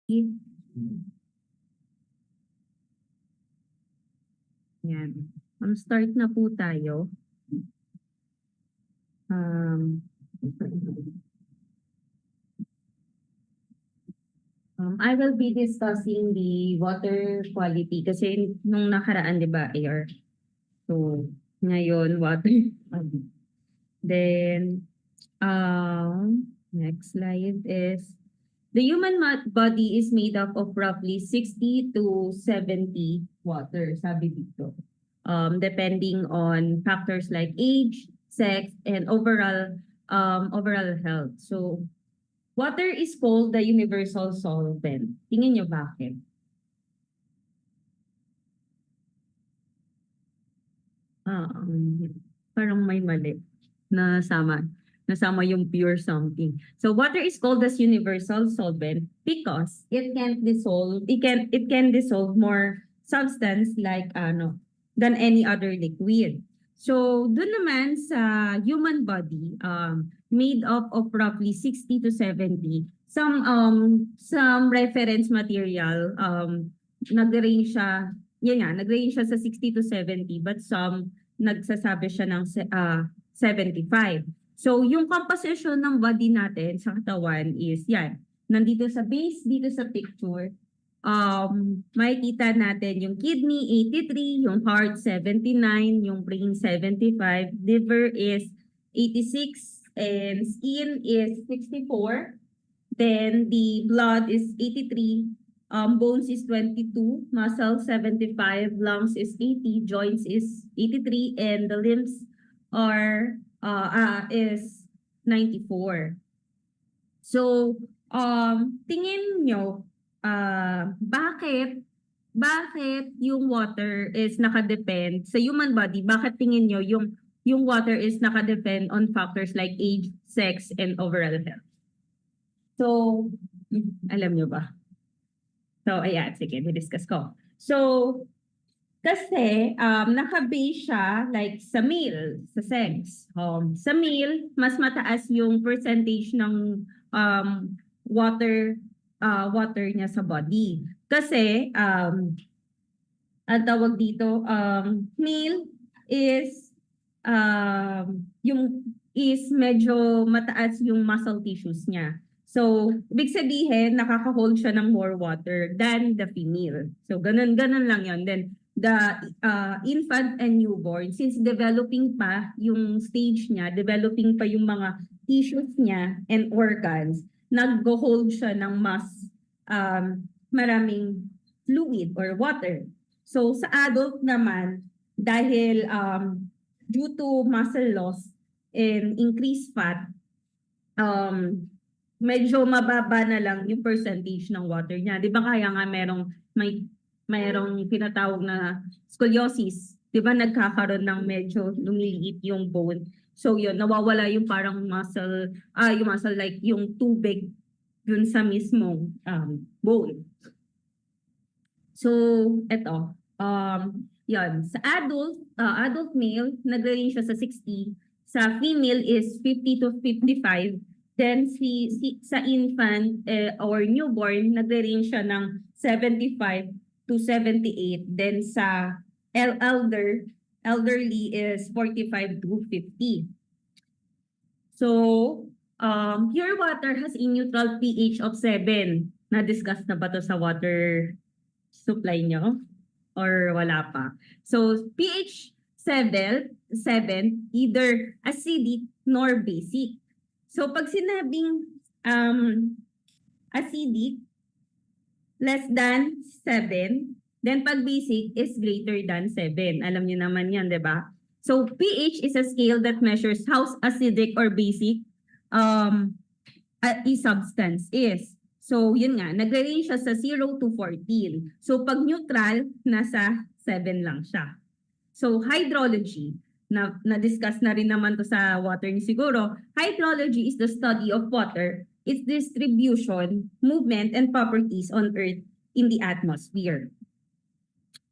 Yan. Start na po tayo. I will be discussing the water quality kasi nung nakaraan, di ba, air. So, ngayon, water quality. Then, next slide is, the human body is made up of roughly 60 to 70 water, sabi dito. Depending on factors like age, sex, and overall health. So, water is called the universal solvent. Tingin niyo bakit? Parang may mali. Nasama yung pure something. So water is called as universal solvent because it can dissolve more substance like than any other liquid. So doon naman sa human body, made up of roughly 60 to 70, some reference material nag-range siya, nag-range siya sa 60 to 70, but some nagsasabi siya ng 75. So, yung composition ng body natin sa katawan is yan. Nandito sa base, dito sa picture, makikita natin yung kidney 83, yung heart 79, yung brain 75, liver is 86, and skin is 64. Then the blood is 83, bones is 22, muscle 75, lungs is 80, joints is 83, and the limbs are is 94. So, tingin nyo, bakit yung water is nakadepend sa human body? Bakit tingin nyo yung water is nakadepend on factors like age, sex, and overall health? So, alam nyo ba? So, ayan, sige, discuss ko. So, kasi naka-base siya like sa male, sa sex. Sa male, mas mataas yung percentage ng water niya sa body. Kasi ang tawag dito, male is is medyo mataas yung muscle tissues niya. So, ibig sabihin, nakaka-hold siya ng more water than the female. So, ganun lang yun. Then, the infant and newborn, since developing pa yung stage niya, developing pa yung mga tissues niya and organs, nag-hold siya ng mas maraming fluid or water. So sa adult naman, dahil due to muscle loss and increased fat, medyo mababa na lang yung percentage ng water niya. Di ba kaya nga mayroong tinatawag na scoliosis, 'di ba nagkakaroon ng medyo lumiliit yung bone. So yun, nawawala yung parang muscle like yung tubig dun sa mismong bone. So eto, yun, sa adult male, nag-range siya sa 60, sa female is 50 to 55. Then sa infant or newborn, nag-range siya ng 75 to 78. Then sa elderly is 45 to 50. So, pure water has a neutral pH of 7. Na-discuss na ba to sa water supply nyo? Or wala pa? So, pH 7, either acidic nor basic. So, pag sinabing acidic, less than 7, then pag basic is greater than 7. Alam niyo naman yan, di ba? So pH is a scale that measures how acidic or basic a substance is. So yun nga, nag-range siya sa 0 to 14. So pag neutral, nasa 7 lang siya. So hydrology, na-discuss na rin naman to sa water ni siguro. Hydrology is the study of water, its distribution, movement, and properties on Earth in the atmosphere.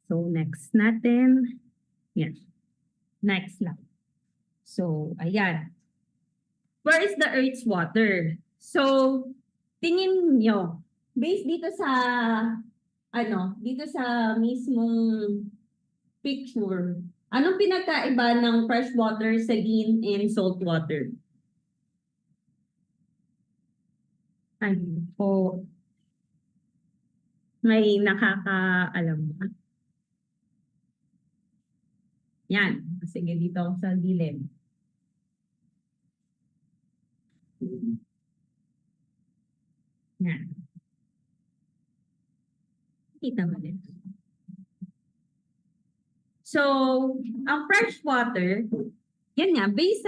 So next natin. Yan. Next slide. So, ayan. Where is the Earth's water? So, tingin nyo, based dito sa, dito sa mismong picture, anong pinagkaiba ng freshwater, saline, and saltwater? Ay, po. May nakakaalam ba? Yan. Sige, dito ako sa dilim. Yan. Kita mo din. So, ang freshwater, yan nga, based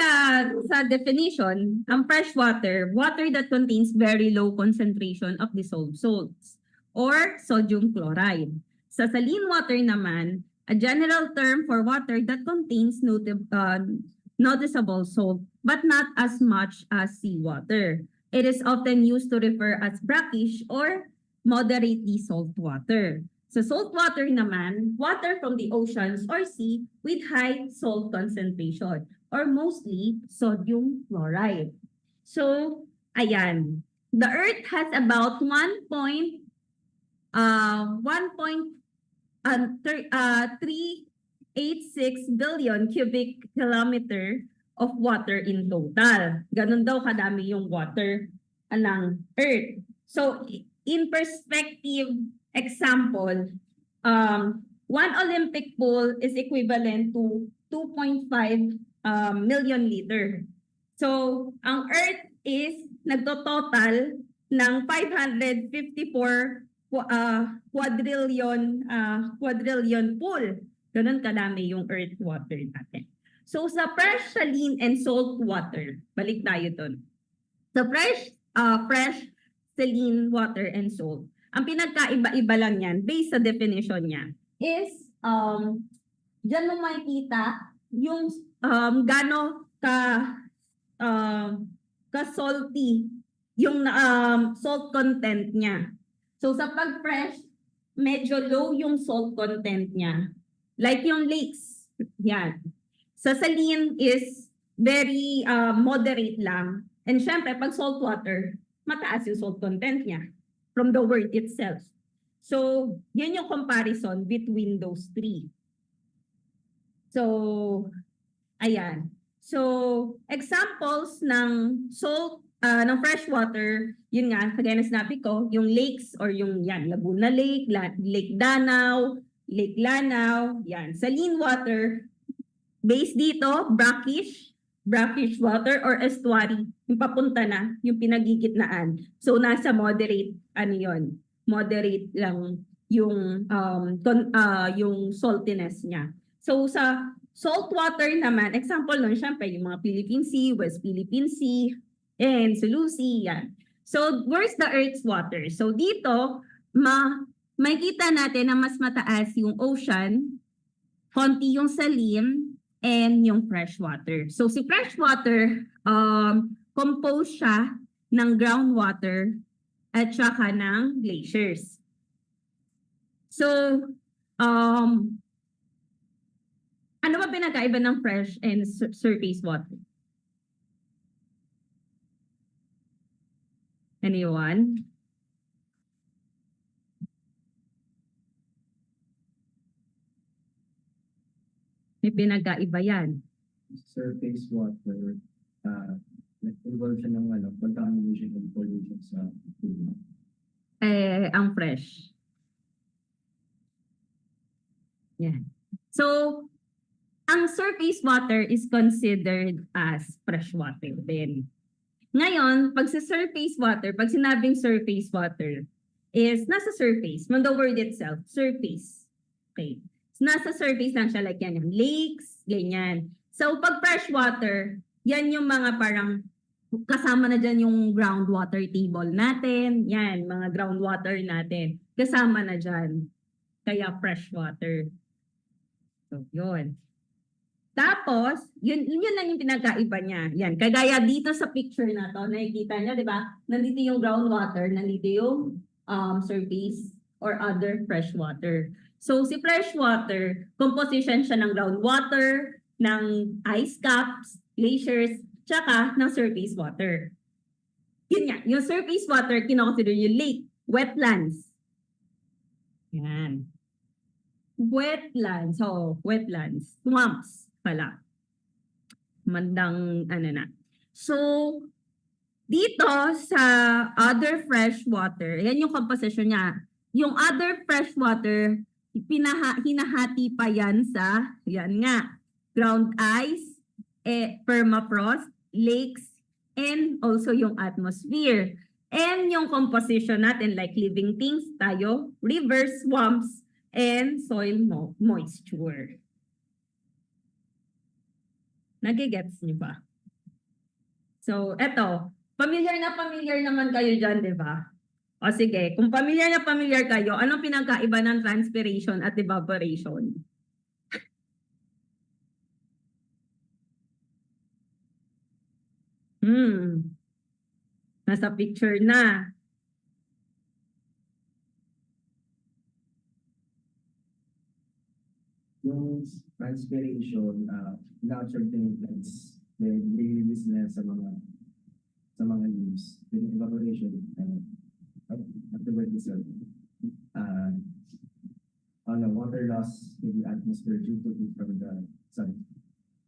sa definition, ang freshwater, water that contains very low concentration of dissolved salts or sodium chloride. Sa saline water naman, a general term for water that contains noticeable salt but not as much as seawater. It is often used to refer as brackish or moderately salt water. Sa salt water naman, water from the oceans or sea with high salt concentration or mostly sodium chloride. So, ayan. The Earth has about 386 billion cubic kilometer of water in total. Ganun daw kadami yung water ng Earth. So, in perspective, example, one Olympic pool is equivalent to 2.5 million liter. So, ang Earth is nagtototal ng 554 quadrillion pool. Ganun kadami yung Earth water natin. So, sa fresh, saline, and salt water, balik tayo dun. Sa fresh, saline water and salt, ang pinagkaiba-iba lang yan, based sa definition niya, is, dyan mo makikita yung gano ka-salty yung salt content niya. So sa pag-fresh, medyo low yung salt content niya. Like yung lakes, yan. Sa saline is very moderate lang. And syempre, pag salt water, mataas yung salt content niya from the word itself. So, yan yung comparison between those three. So, ayan. So, examples ng salt, ng freshwater, yun nga, kagaya na sinabi ko, yung lakes or yung yan, Laguna Lake, Lake Danau, Lake Lanao, yan. Saline water, based dito, brackish water or estuary, yung papunta na, yung pinagigitnaan. So, nasa moderate, moderate lang yung saltiness niya. So, sa salt water naman, example nun, syempre, yung mga Philippine Sea, West Philippine Sea, and Sulu Sea, yan. So, where's the Earth's water? So, dito, makikita natin na mas mataas yung ocean, konti yung saline, and yung freshwater. So, si freshwater, composed siya ng groundwater at saka ng glaciers. So, ano ba pinagkaiba ng fresh and surface water? Anyone? May pinagkaiba yan. Surface water, involved siya ng contamination and pollution sa tubig. Ang fresh. Yan. So, ang surface water is considered as fresh water din. Ngayon, pag sa surface water, pag sinabing surface water, is nasa surface, from the word itself, surface. Okay. So, nasa surface lang siya, like yan, yung lakes, ganyan. So, pag fresh water, yan yung mga parang kasama na dyan yung groundwater table natin, yan, mga groundwater natin, kasama na dyan. Kaya fresh water. So, yun. Tapos, yun lang yung pinagkaiba niya. Yan, kagaya dito sa picture na to, nakikita niyo, di ba? Nandito yung groundwater, nandito yung surface or other fresh water. So, si fresh water, composition siya ng groundwater, ng ice caps, glaciers, tsaka ng surface water. Yun nga, yung surface water, kinoconsider yung lake. Wetlands. Yan. Wetlands. So, wetlands. Swamps pala. Mandang ano na. So, dito sa other freshwater, yan yung composition niya. Yung other freshwater, hinahati pa yan sa, yan nga, ground ice, permafrost, lakes, and also yung atmosphere. And yung composition natin, like living things, tayo, rivers, swamps, and soil moisture. Nagigets niyo ba? So, eto, familiar naman kayo dyan, di ba? O sige, kung familiar na familiar kayo, anong pinagkaiba ng transpiration at evaporation? Nasa picture na. Yung transpiration, na-absorb yung plants, then release na sa mga leaves. Then evaporation, at the word itself, water loss to the atmosphere due to heat from the sun.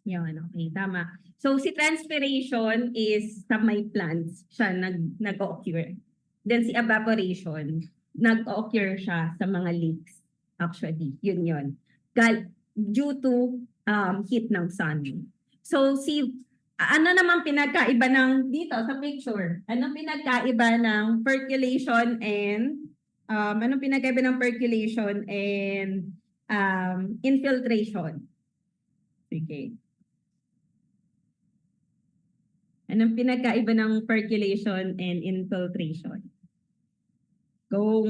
Yan, okay, tama. So, si transpiration is sa may plants siya nag-occur. Then, si evaporation, nag-occur siya sa mga lakes. Actually, yun. Due to heat ng sun. So, ano naman pinagkaiba ng, dito sa picture, anong pinagkaiba ng percolation and, infiltration? Sige. Anong pinagkaiba ng percolation and infiltration? Kung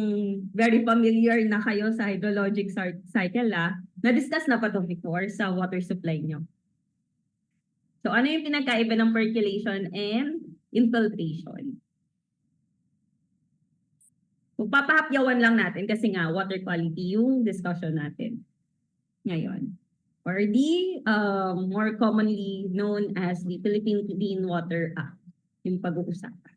very familiar na kayo sa hydrologic cycle, na-discuss na pa ito before sa water supply nyo. So, ano yung pinagkaiba ng percolation and infiltration? So, papahapyawan lang natin kasi nga water quality yung discussion natin ngayon. Or the more commonly known as the Philippine Clean Water Act, yung pag-uusapan.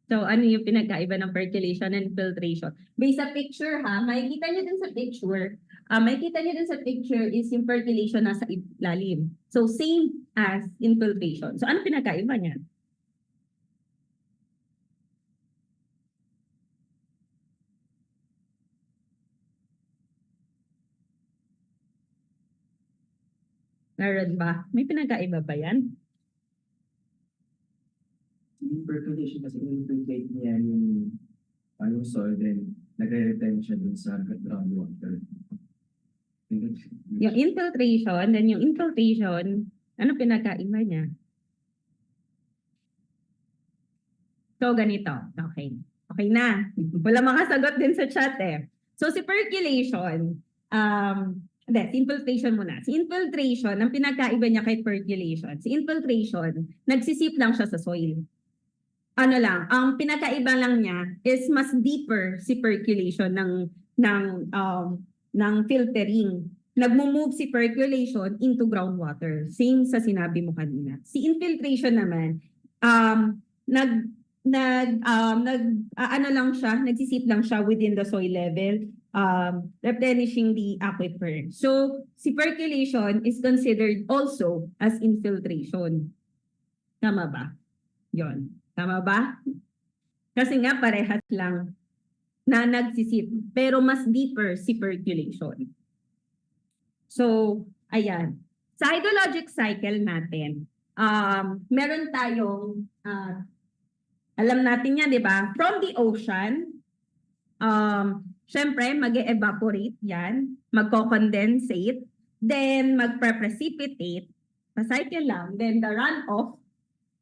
So, ano yung pinagkaiba ng percolation and filtration? Based sa picture makikita nyo din sa picture, is yung percolation nasa ilalim. So, same as infiltration. So, ano pinagkaiba niya? Meron ba? May pinagkaiba ba yan? Yung percolation kasi infiltrate niya yung soil, then nagre-retain siya dun sa groundwater. Yung infiltration, ano pinagkaiba niya? So, ganito. Okay. Okay na. Wala makasagot din sa chat eh. So, si percolation, infiltration muna. Si infiltration, ang pinagkaiba niya kay percolation. Si infiltration, nagsisip lang siya sa soil. Ano lang, ang pinakaiba lang niya is mas deeper si percolation ng filtering. Nagmo-move si percolation into groundwater. Same sa sinabi mo kanina. Si infiltration naman, nagsisip lang siya within the soil level, replenishing the aquifer. So, si percolation is considered also as infiltration. Tama ba? Yon. Tama ba? Kasi nga parehas lang na nagsisip, pero mas deeper si percolation. So, ayan. Sa hydrologic cycle natin, meron tayong, alam natin yan, di ba? From the ocean, syempre, mag-evaporate yan, magko-condensate, then magpe-precipitate, sa cycle lang, then the runoff,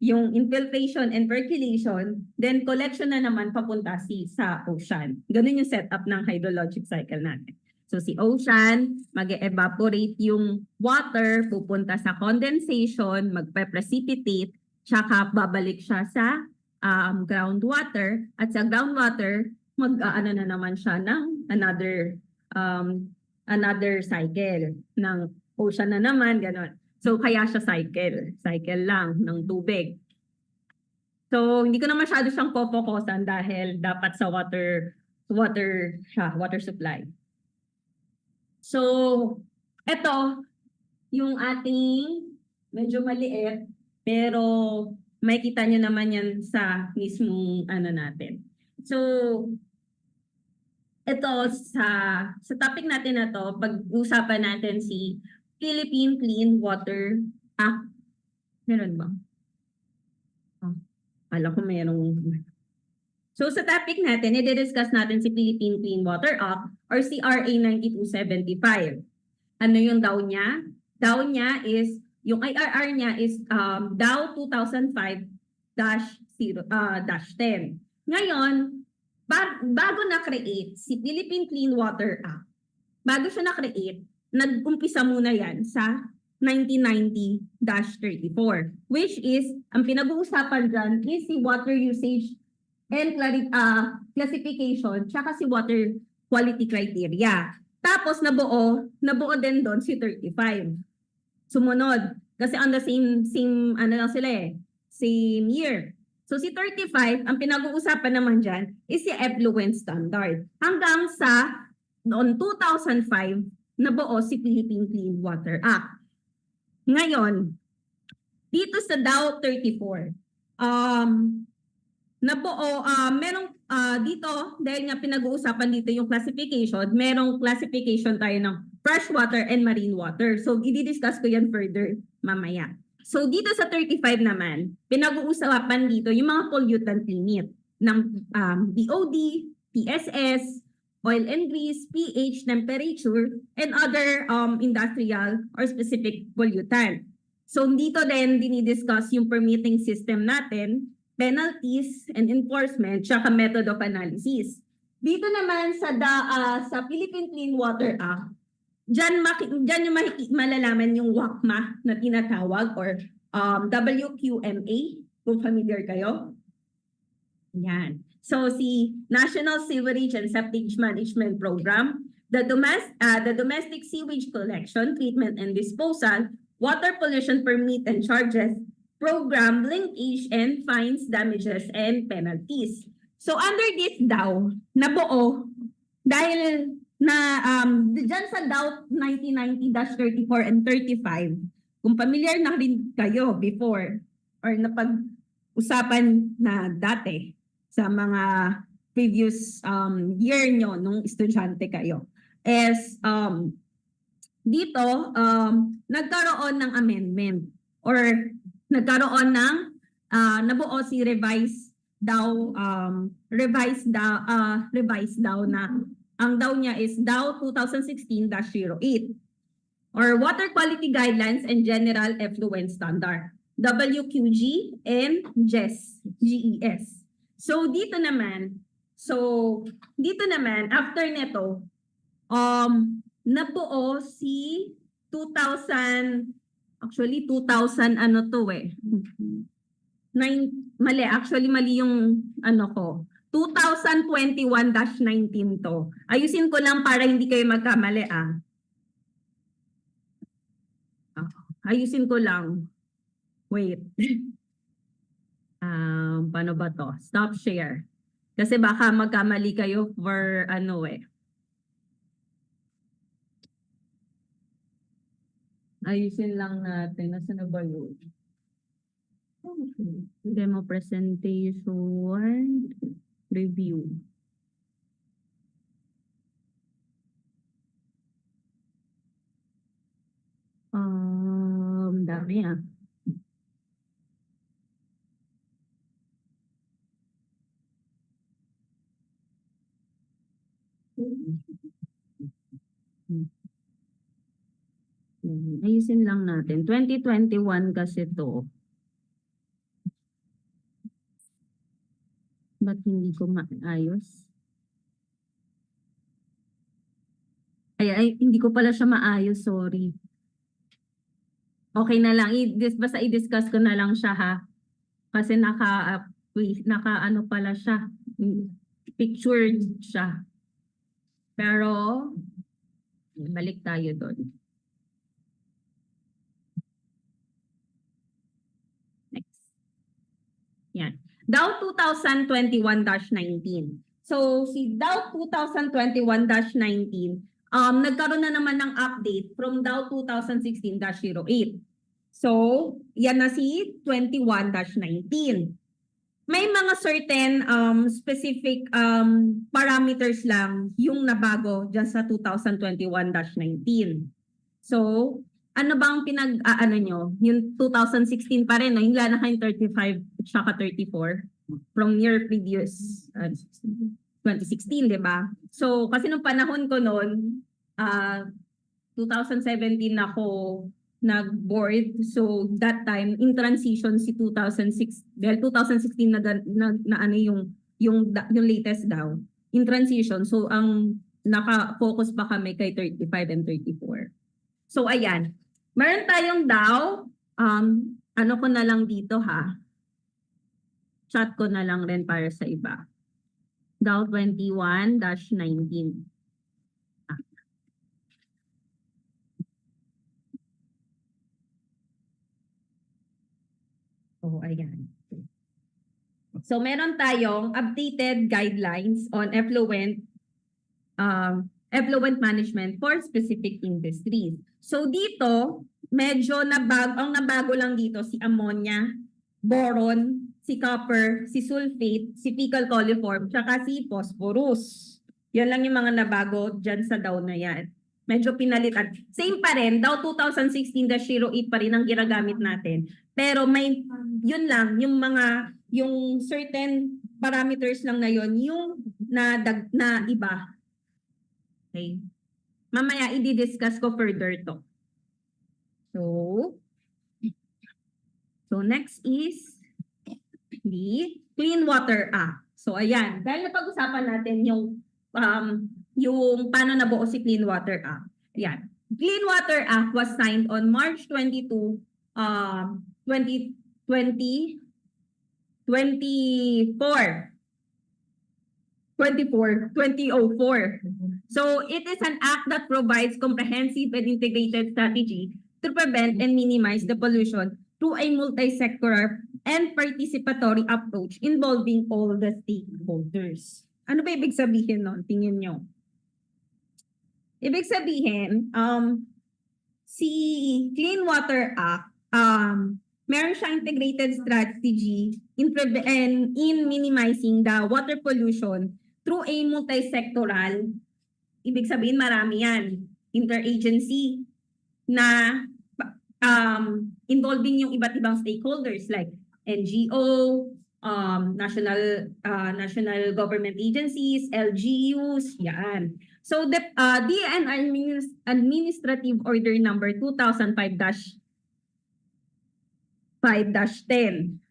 yung infiltration and percolation, then collection na naman papunta sa ocean. Ganun yung setup ng hydrologic cycle natin. So si ocean, mag-evaporate yung water, pupunta sa condensation, magpe-precipitate, tsaka babalik siya sa groundwater, at sa groundwater, mag-aano na naman siya ng another cycle ng ocean na naman, gano'n. So, kaya siya cycle lang ng tubig. So, hindi ko na masyado siyang popokosan dahil dapat sa water supply. So, ito, yung ating medyo maliit, pero makikita nyo naman yan sa mismong ano natin. So, ito sa topic natin na to, pag-usapan natin si Philippine Clean Water Act. Meron ba? Oh, alam ko merong. So sa topic natin, i-discuss natin si Philippine Clean Water Act or CRA 9275. Ano yung DAO niya? DAO niya is, yung IRR niya is DAO 2005-10. Ngayon, bago na-create si Philippine Clean Water Act, bago siya na-create, nag-umpisa muna yan sa 1990-34, which is, ang pinag-uusapan dyan is si water usage and classification, tsaka si water quality criteria. Tapos nabuo din doon si 35. Sumunod, kasi on the same ano lang sila same year. So si 35, ang pinag-uusapan naman dyan is si effluent standard. Hanggang sa noong 2005, nabuo si Philippine Clean Water Act. Ngayon, dito sa DAO 34, nabuo, merong dito, dahil nga pinag-uusapan dito yung classification, merong classification tayo ng freshwater and marine water. So, i-discuss ko yan further mamaya. So, dito sa 35 naman, pinag-uusapan dito yung mga pollutant limit ng DOD, PSS, oil and grease, pH, temperature, and other industrial or specific pollutant. So, dito din dinidiscuss yung permitting system natin, penalties and enforcement, tsaka method of analysis. Dito naman sa Philippine Clean Water Act, dyan yung malalaman yung WACMA na tinatawag or WQMA, kung familiar kayo. Yan. So si National Sewerage and Septic Management Program, the Domestic Sewage Collection, Treatment and Disposal, Water Pollution Permit and Charges, Program, Linkage, and Fines, Damages, and Penalties. So under this DAO, nabuo dahil na dyan sa DAO 1990-34 and 35, kung familiar na rin kayo before or napag-usapan na dati sa mga previous year nyo nung estudyante kayo, is dito nagkaroon ng amendment or nagkaroon ng nabuo si revised DAO na ang DAO niya is DAO 2016-08 or Water Quality Guidelines and General Effluent Standard, WQG and GES. So dito naman after nito nabuo si 2000 ano to mali yung ano ko. 2021-19 to. Ayusin ko lang para hindi kayo magkamali Ayusin ko lang. Wait. Paano ba to? Stop share. Kasi baka magkamali kayo for Ayusin lang natin. Nasaan na ba yun? Okay. Demo presentation. Review. Dami Ayusin lang natin. 2021 kasi to. Ba't hindi ko maayos? Ay, hindi ko pala siya maayos, sorry. Okay na lang, basta i-discuss ko na lang siya Kasi naka ano pala siya, pictured siya. Pero, balik tayo doon. Next. Yan. Dow 2021-19. So, si Dow 2021-19, nagkaroon na naman ng update from Dow 2016-08. So, yan na si 21-19. May mga certain specific parameters lang yung nabago dyan sa 2021-19. So, ano bang pinag-aano nyo? Yung 2016 pa rin, no? Yung wala na kayong 35 at saka 34 from your previous 2016, di ba? So, kasi nung panahon ko noon, 2017 ako nag-board. So, that time, in transition si 2006, dahil 2016 na ano yung latest daw. In transition, so ang naka-focus pa kami kay 35 and 34. So, ayan. Meron tayong daw, ano ko na lang dito ha. Chat ko na lang rin para sa iba. Dow 21-19. Oh, ayan. So, meron tayong updated guidelines on effluent management for specific industries. So, dito, medyo ang nabago lang dito si ammonia, boron, si copper, si sulfate, si fecal coliform, tsaka si phosphorus. Yan lang yung mga nabago dyan sa Dow na yan. Medyo pinalitan. Same pa rin, Dow 2016-08 pa rin ang ginagamit natin. Pero may, yun lang, yung certain parameters lang na yun, yung na iba. Okay. Mamaya, i-discuss ko further to. So next is the Clean Water Act. So ayan, dahil napag-usapan natin yung paano nabuo si Clean Water Act. Ayan. Clean Water Act was signed on March 22, 2024. 2004. So it is an act that provides comprehensive and integrated strategy to prevent and minimize the pollution through a multi-sectoral and participatory approach involving all the stakeholders. Ano ba ibig sabihin nun? Tingin nyo. Ibig sabihin, si Clean Water Act, meron siyang integrated strategy in minimizing the water pollution through a multi-sectoral, ibig sabihin marami yan, interagency na involving yung iba't ibang stakeholders like NGO, national government agencies, LGUs, yan. So the DNR Administrative Order number 2005-10.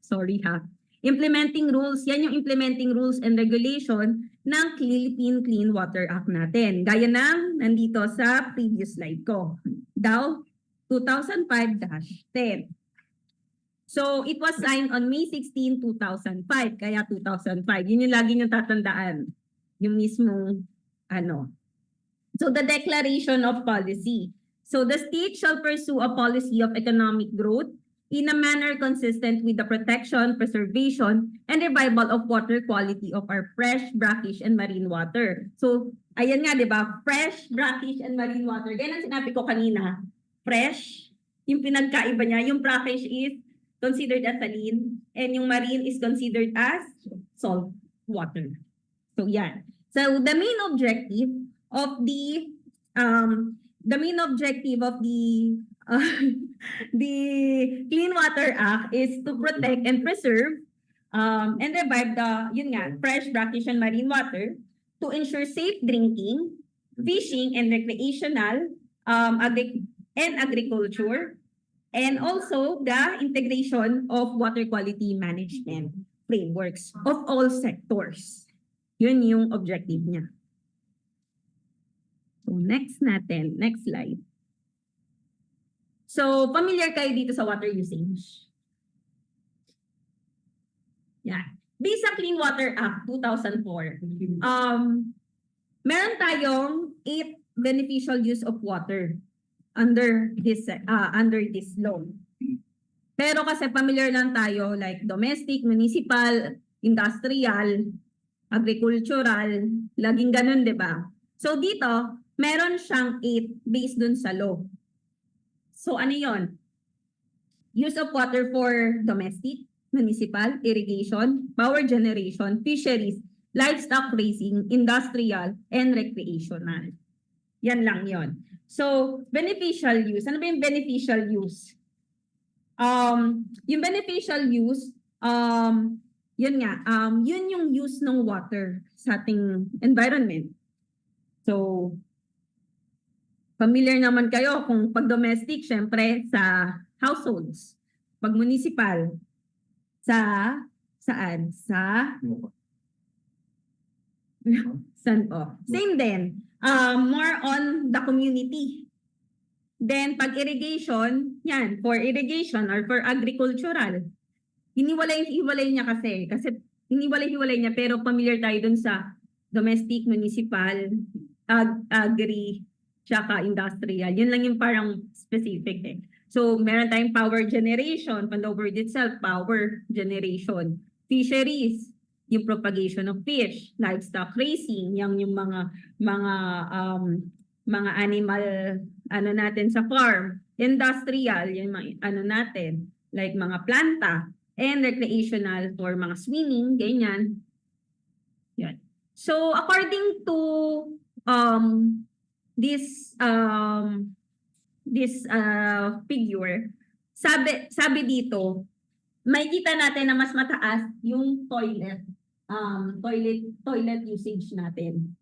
Sorry ha. Implementing rules, yan yung implementing rules and regulation ng Philippine Clean Water Act natin. Gaya ng nandito sa previous slide ko. Dow 2005-10. So it was signed on May 16, 2005. Kaya 2005. Yun yung lagi niyong tatandaan. Yung mismong ano. So the declaration of policy. So the state shall pursue a policy of economic growth in a manner consistent with the protection, preservation, and revival of water quality of our fresh, brackish, and marine water. So, ayan nga, di ba? Fresh, brackish, and marine water. Ganyan ang sinabi ko kanina. Fresh, yung pinagkaiba niya, yung brackish is considered as saline, and yung marine is considered as salt water. So, yan. So, the main objective of the the Clean Water Act is to protect and preserve and revive the, yun nga, fresh, brackish, and marine water to ensure safe drinking, fishing, and recreational and agriculture, and also the integration of water quality management frameworks of all sectors. Yun yung objective niya. So next slide. So, familiar kayo dito sa water usage? Yeah. Based sa Clean Water Act 2004, meron tayong 8 beneficial use of water under this law. Pero kasi familiar lang tayo like domestic, municipal, industrial, agricultural, laging ganun, di ba? So dito, meron siyang 8 based dun sa law. So ano yon? Use of water for domestic, municipal, irrigation, power generation, fisheries, livestock raising, industrial, and recreational. Yan lang yon. So, beneficial use. Ano ba yung beneficial use? Yung beneficial use, yun nga, yun yung use ng water sa ating environment. So, familiar naman kayo kung pag domestic, syempre sa households. Pag municipal, saan? Saan po? Same din. More on the community. Then, pag irrigation, yan, for irrigation or for agricultural. Hiniwalay niya kasi hiniwalay niya, pero familiar tayo dun sa domestic, municipal, agri, tsaka industrial. Yun lang yung parang specific eh. So, meron tayong power generation, from the word itself, power generation. Fisheries, yung propagation of fish. Livestock raising, yung mga animal natin sa farm. Industrial, yung mga natin, like mga planta. And recreational for mga swimming, ganyan. Yan. So, according to this figure, sabi dito, may kita natin na mas mataas yung toilet usage natin.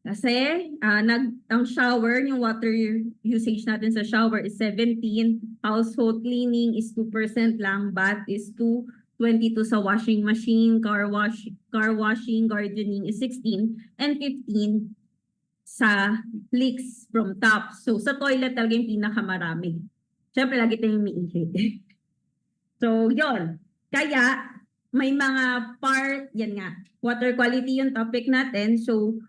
Kasi ang shower, yung water usage natin sa shower is 17, household cleaning is 2% lang, bath is 2, 22 sa washing machine, car washing, gardening is 16, and 15 sa leaks from taps. So sa toilet talaga yung pinakamarami. Siyempre lagi tayong umiihi. So yon. Kaya may mga part, yan nga, water quality yung topic natin. So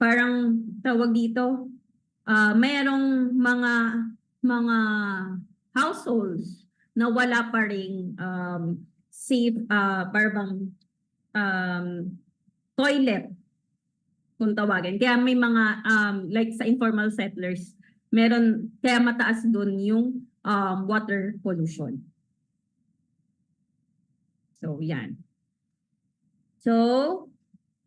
parang tawag dito, mayroong mga households na wala pa ring safe parang toilet kung tawagin. Kaya may mga like sa informal settlers, meron kaya mataas doon yung water pollution. So yan. So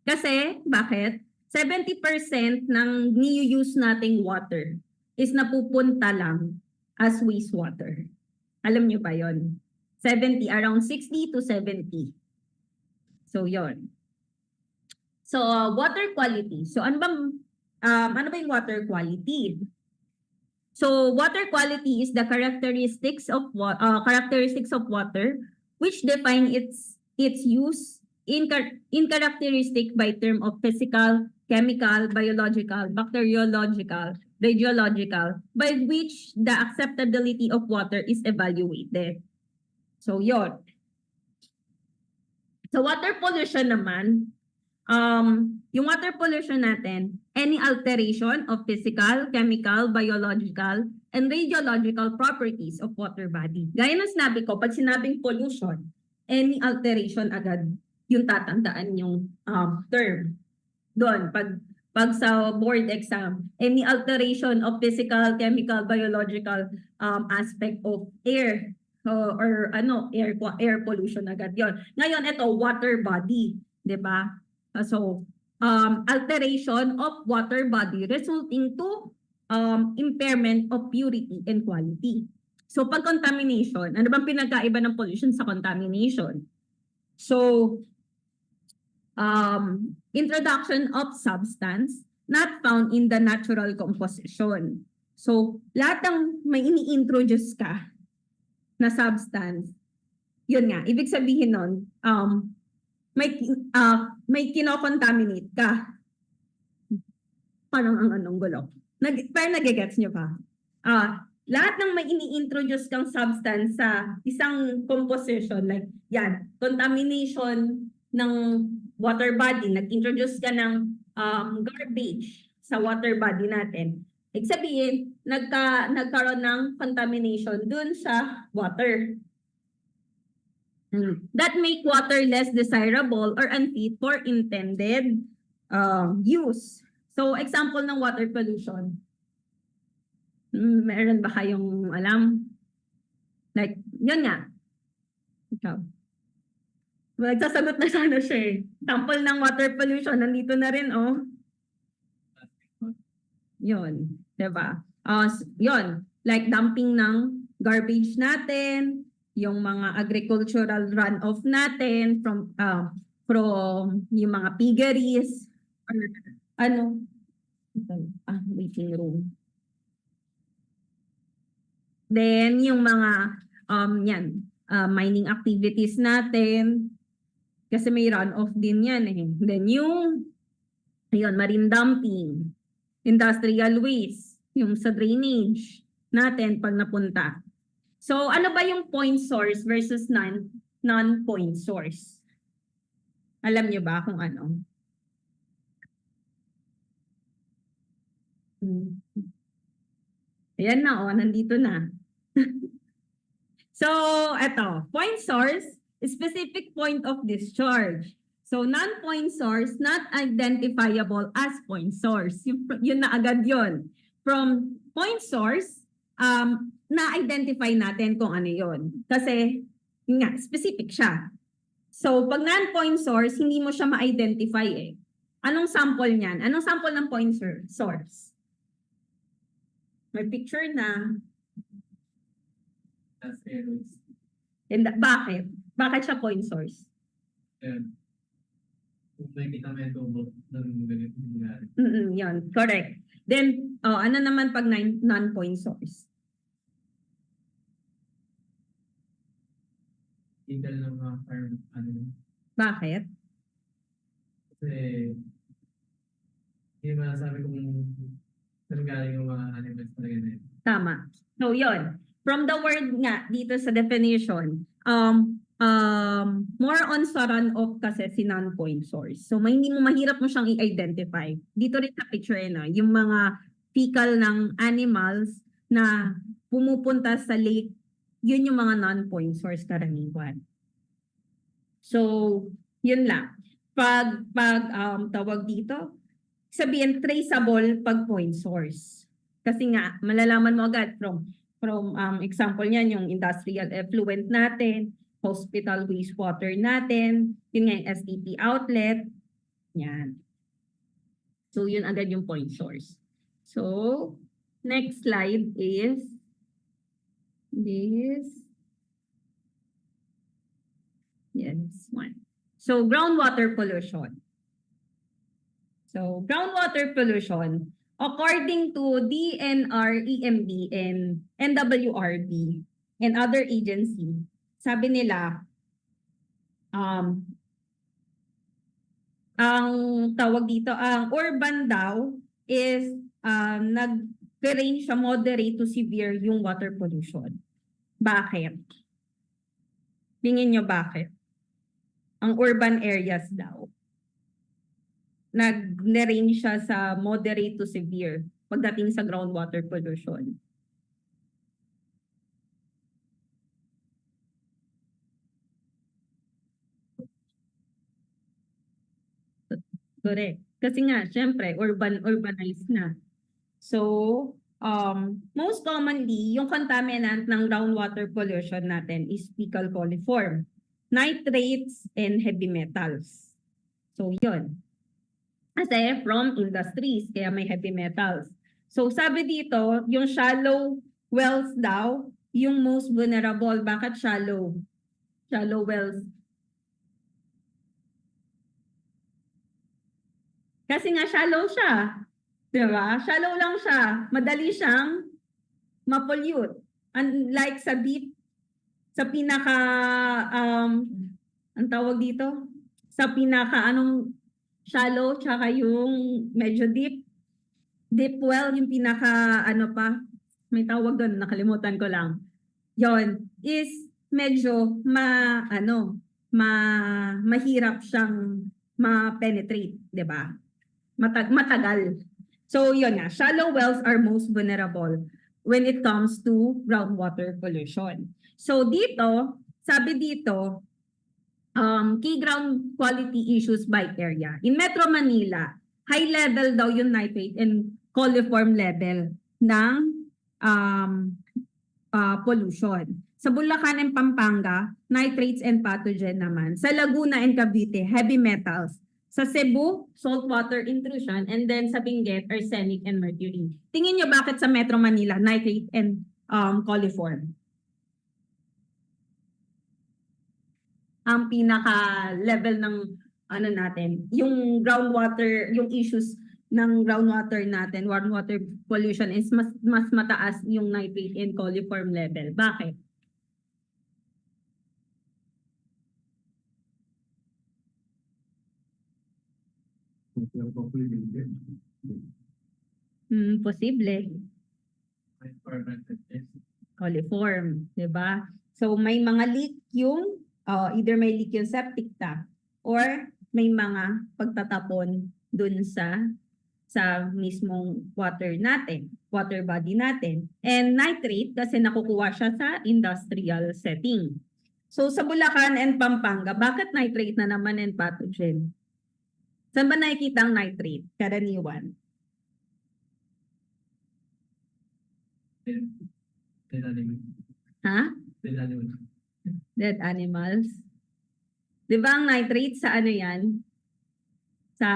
kasi, bakit? 70% ng ni-use nating water is napupunta lang as wastewater. Alam nyo ba yon? 70, around 60 to 70. So, yon. So, water quality. So, ano ba yung water quality? So, water quality is the characteristics of water which define its use in characteristic by term of physical, chemical, biological, bacteriological, radiological, by which the acceptability of water is evaluated. So, yon. So, water pollution naman, yung water pollution natin, any alteration of physical, chemical, biological, and radiological properties of water body. Gaya ng sinabi ko, pag sinabing pollution, any alteration agad yung tatandaan yung term. Doon, pag sa board exam, any alteration of physical, chemical, biological aspect of air or air pollution agad yon. Ngayon, ito, water body, di ba? So, alteration of water body resulting to impairment of purity and quality. So, pag contamination, ano bang pinagkaiba ng pollution sa contamination? So, introduction of substance not found in the natural composition. So, lahat ng may ini-introduce ka na substance, yun nga, ibig sabihin nun, may kinocontaminate ka. Parang ang anong gulo. Parang nagigets nyo pa. Lahat ng may ini-introduce kang substance sa isang composition, like yan, contamination ng water body, nag-introduce ka ng garbage sa water body natin. Ibig sabihin, nagkaroon ng contamination dun sa water. that make water less desirable or unfit for intended use. So, example ng water pollution. Meron ba kayong alam? Like, yun nga. Ikaw. Nagsasagot na sana siya eh. Sample ng water pollution, nandito na rin, oh. Yun, diba? Yun, like dumping ng garbage natin, yung mga agricultural runoff natin from yung mga piggeries, or ano, waiting room. Then, yung mga, mining activities natin, kasi may runoff din yan eh. Then, marine dumping, industrial waste, yung sa drainage natin pag napunta. So, ano ba yung point source versus non-point source? Alam niyo ba kung ano? Ayan na, nandito na. So, eto, point source, specific point of discharge. So, non-point source, not identifiable as point source. Yun na agad yun. From point source, na-identify natin kung ano yun. Kasi, yun nga, specific siya. So, pag non-point source, hindi mo siya ma-identify eh. Anong sample niyan? Anong sample ng point source? May picture na. And bakit? Bakit siya point source? Kung may kita may tubo ng ganito nangyari. Yun, correct. Then, ano naman pag non-point source? Illegal ng mga farm, Bakit? kasi hindi masasabi kung saan galing yung mga animals na ganyan. Tama. So, yun. From the word nga, dito sa definition, more on sa runoff kasi si non-point source. So, hindi mo mahirap mo siyang i-identify. Dito rin sa picture yung mga fecal ng animals na pumupunta sa lake, yun yung mga non-point source karaniwan. So, yun lang. Pag tawag dito, sabihin traceable pag point source. Kasi nga, malalaman mo agad from example niyan, yung industrial effluent natin, hospital wastewater natin, yun nga yung STP outlet, yan. So, yun agad yung point source. So, next slide is this. Yes, one. So, groundwater pollution. So, groundwater pollution, according to DNR, EMB, and NWRB, and other agency, sabi nila, ang tawag dito, ang urban daw is nag-range sa moderate to severe yung water pollution. Bakit? Tingin nyo bakit? Ang urban areas daw, nag-range siya sa moderate to severe pagdating sa groundwater pollution. Correct. Kasi nga, syempre, urbanized na. So, most commonly, yung contaminant ng groundwater pollution natin is fecal coliform, nitrates, and heavy metals. So, yun. Kasi from industries, kaya may heavy metals. So, sabi dito, yung shallow wells daw, yung most vulnerable. Bakit shallow? Shallow wells. Kasi nga shallow siya. Diba? Shallow lang siya. Madali siyang ma-pollute. Unlike sa deep, sa pinaka, ang tawag dito? Sa pinaka, shallow, tsaka yung medyo deep. Deep well, yung pinaka, may tawag doon, nakalimutan ko lang. Yon is medyo mahirap siyang ma-penetrate, di ba? Matagal. So, yun nga, shallow wells are most vulnerable when it comes to groundwater pollution. So, dito, sabi dito, key ground quality issues by area. In Metro Manila, high level daw yung nitrate and coliform level ng pollution. Sa Bulacan and Pampanga, nitrates and pathogen naman. Sa Laguna and Cavite, heavy metals. Sa Cebu, saltwater intrusion. And then sa Benguet, arsenic and mercury. Tingin nyo bakit sa Metro Manila, nitrate and coliform? Ang pinaka-level ng ano natin, yung groundwater, yung issues ng groundwater natin, groundwater pollution is mas mataas yung nitrate and coliform level. Bakit? Posible. Environmental test. Coliform, 'di ba? So may mga leak yung either may leak yung septic tank or may mga pagtatapon dun sa mismong water natin, water body natin. And nitrate kasi nakukuha siya sa industrial setting. So sa Bulacan and Pampanga, bakit nitrate na naman and pathogen? Saan ba nakikita ang nitrate? Karaniwan. Ha? Dead animals. Di ba ang nitrate sa ano yan? Sa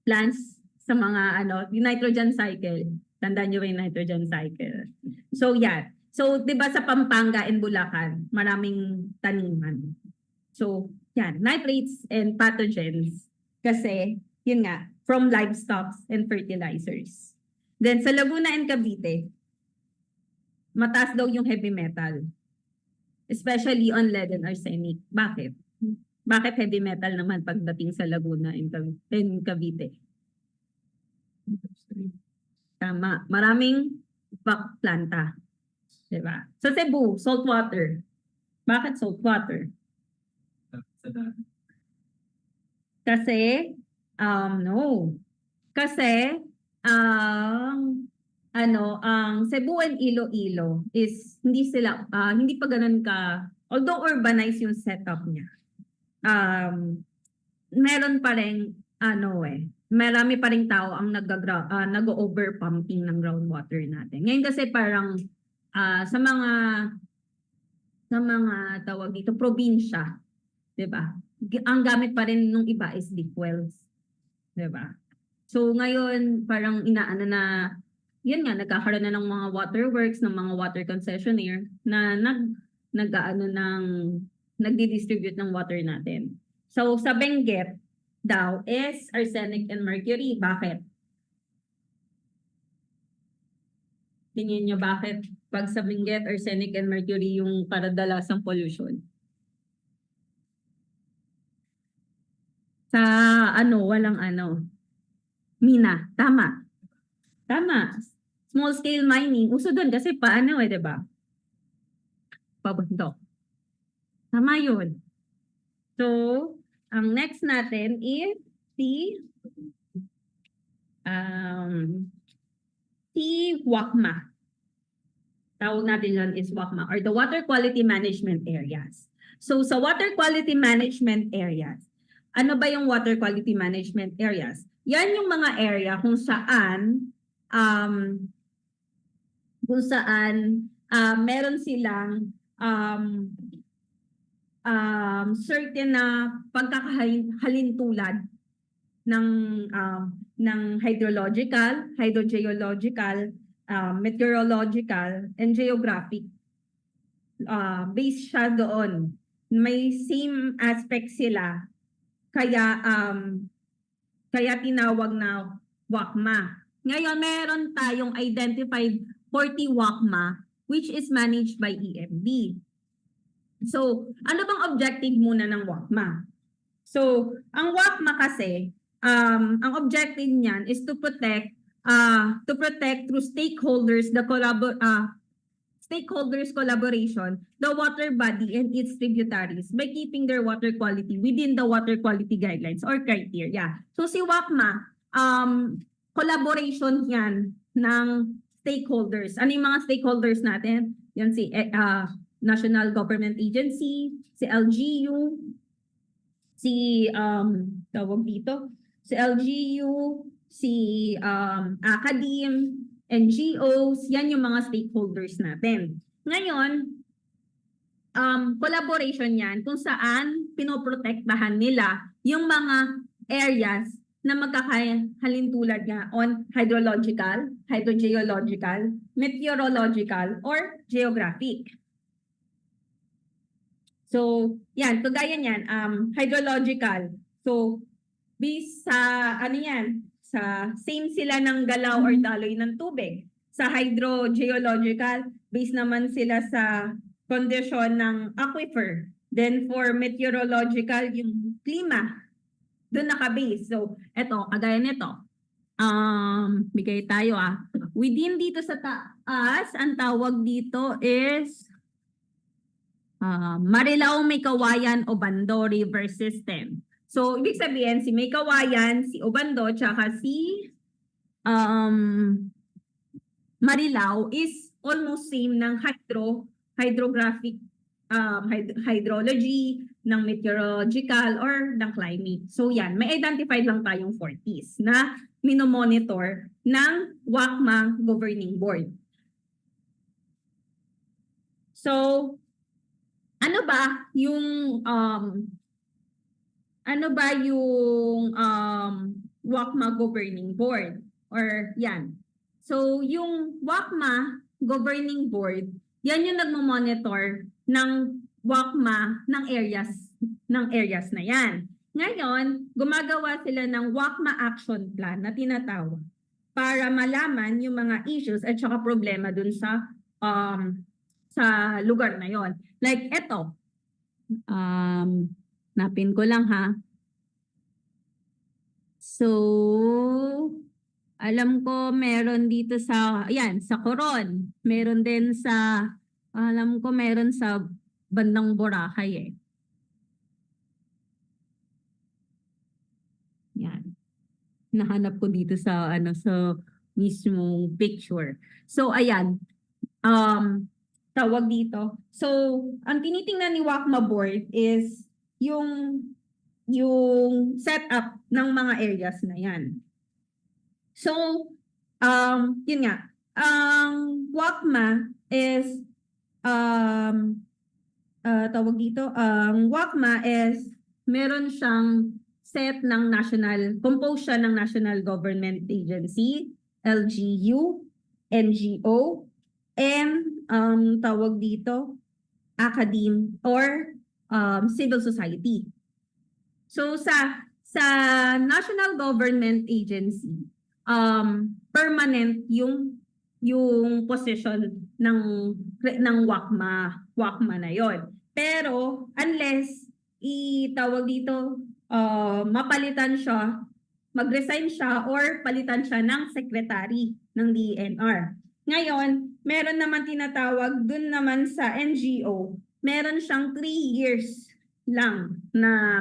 plants, sa mga ano, yung nitrogen cycle. Tandaan nyo ba yung nitrogen cycle? So yan. So di ba sa Pampanga and Bulacan, maraming taniman. So yan, nitrates and pathogens. Kasi, yun nga, from livestock and fertilizers. Then sa Laguna and Cavite, mataas daw yung heavy metal. Especially on lead and arsenic. Bakit? Bakit heavy metal naman pagdating sa Laguna and Cavite? Tama. Maraming planta. Diba? Sa Cebu, saltwater. Bakit saltwater? Kasi, no. Kasi, ang Cebu and Iloilo is hindi pa ganun ka, although urbanized yung setup niya. Meron pa rin marami pa ring tao ang nag-overpumping ng groundwater natin. Ngayon kasi parang sa mga tawag dito probinsya, 'di ba? Ang gamit pa rin nung iba is deep wells. 'Di ba? So ngayon parang inaano na yun nga, nagkakaroon na ng mga waterworks, ng mga water concessionaire na nagdi-distribute ng water natin. So sa Benguet daw is arsenic and mercury. Bakit? Tingin nyo bakit pag sa Benguet, arsenic and mercury yung karadalasang pollution? Sa walang mina. Tama. Small scale mining. Uso doon kasi diba? Pabundok. Tama yun. So, ang next natin is WACMA. Tawag natin yun is WACMA or the Water Quality Management Areas. So, sa Water Quality Management Areas, ano ba yung Water Quality Management Areas? Yan yung mga area kung saan meron silang certain na pagkakahalintulad ng hydrological, hydrogeological, meteorological, and geographic. Based siya doon. May same aspect sila. Kaya tinawag na WACMA. Ngayon, meron tayong identified 40 WACMA which is managed by EMB. So, ano bang objective muna ng WACMA? So, ang WACMA kasi, ang objective niyan is to protect through stakeholders collaboration the water body and its tributaries by keeping their water quality within the water quality guidelines or criteria. So si WACMA, collaboration yan ng stakeholders. Ano yung mga stakeholders natin? Yan national government agency, si LGU, si tawag dito, si LGU, si academe, NGOs, yan yung mga stakeholders natin. Ngayon, collaboration yan kung saan pinoprotektahan nila yung mga areas na magkakahalintulad nga on hydrological, hydrogeological, meteorological, or geographic. So, yan, kagaya niyan, hydrological. So, based sa, ano yan, sa same sila ng galaw or daloy ng tubig. Sa hydrogeological, based naman sila sa condition ng aquifer. Then for meteorological, yung klima, doon naka-base. So, eto, kagaya nito. Bigay tayo Within dito sa taas, ang tawag dito is Marilao, May Kawayan, Obando River System. So, ibig sabihin, si May Kawayan, si Obando, tsaka si Marilao is almost same ng hydrographic hydrology, ng meteorological, or ng climate. So yan, may identified lang tayong 40s na minomonitor ng WACMA Governing Board. So, ano ba yung WACMA Governing Board? Or yan. So, yung WACMA Governing Board, yan yung nagmo-monitor ng WACMA ng areas na yan. Ngayon, gumagawa sila ng WACMA Action Plan na tinatawag para malaman yung mga issues at saka problema dun sa lugar na yon. Like eto, napin ko lang So, alam ko meron dito sa Coron. Meron din sa, alam ko meron sa bandang Boracay Yan. Nahanap ko dito sa sa mismong picture. So ayan. Tawag dito. So, ang tinitingnan ni WACMA board is yung setup ng mga areas na yan. So, yun nga. Ang WACMA is tawag dito, ang WACMA is meron siyang set ng composed siya ng national government agency, LGU, NGO, and tawag dito, academe or civil society. So sa national government agency, permanent yung position ng WACMA na yon. Pero unless itawag dito mapalitan siya, mag-resign siya or palitan siya ng secretary ng DENR. Ngayon, meron naman tinatawag dun naman sa NGO, meron siyang 3 years lang na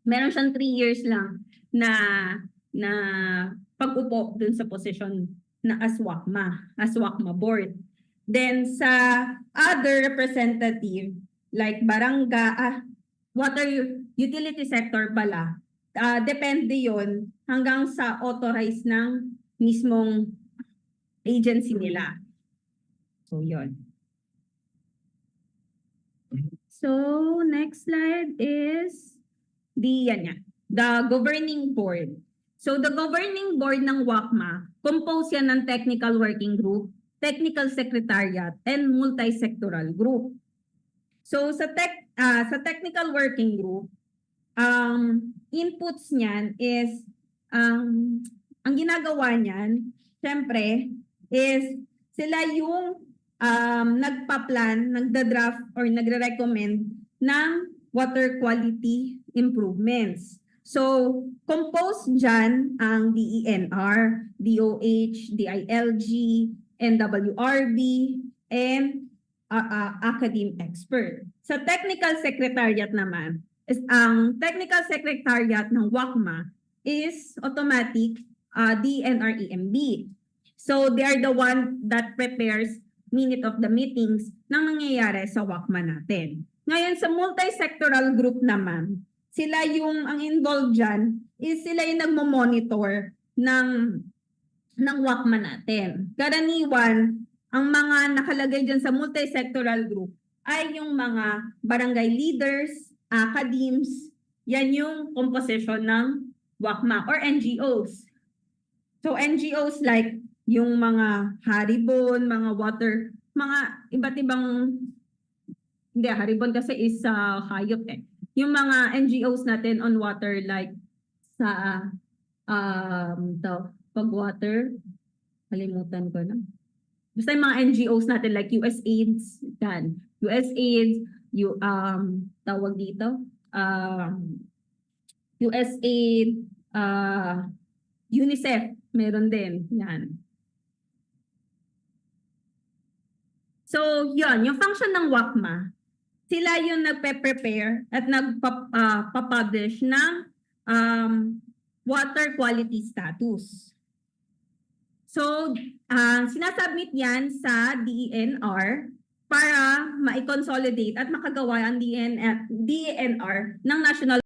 meron siyang 3 years lang na pag-upo dun sa posisyon na as WACMA board. Then sa other representative like water utility sector pala, depende yon hanggang sa authorized ng mismong agency nila. So yon. So next slide is the governing board. So the governing board ng WACMA, composed yan ng technical working group, technical secretariat, and multi-sectoral group. So sa technical working group, inputs niyan is ang ginagawa niyan, syempre, is sila yung nagpa-plan, nagda-draft or nagre-recommend ng water quality improvements. So, composed dyan ang DENR, DOH, DILG, NWRB, and academe expert. Sa technical secretariat naman, ang technical secretariat ng WACMA is automatic DNR EMB. So they are the one that prepares minute of the meetings ng nangyayari sa WACMA natin. Ngayon sa multi-sectoral group naman, sila yung ang involved dyan is sila yung nagmo-monitor ng WACMA natin. Karaniwan, ang mga nakalagay dyan sa multi-sectoral group ay yung mga barangay leaders, academies, yan yung composition ng WACMA or NGOs. So NGOs like yung mga Haribon, mga water, mga iba't ibang, hindi, Haribon kasi is hayop eh. Yung mga NGOs natin on water like sa pag water, kalimutan ko na. Basta yung mga NGOs natin like USAID, yan. USAID, tawag dito, USAID, UNICEF, meron din. Yan. So, yun, yung function ng WACMA, sila yung nagpe-prepare at nagpa-publish ng water quality status. So, sinasubmit yan sa DENR para ma-consolidate at makagawa ang DENR ng National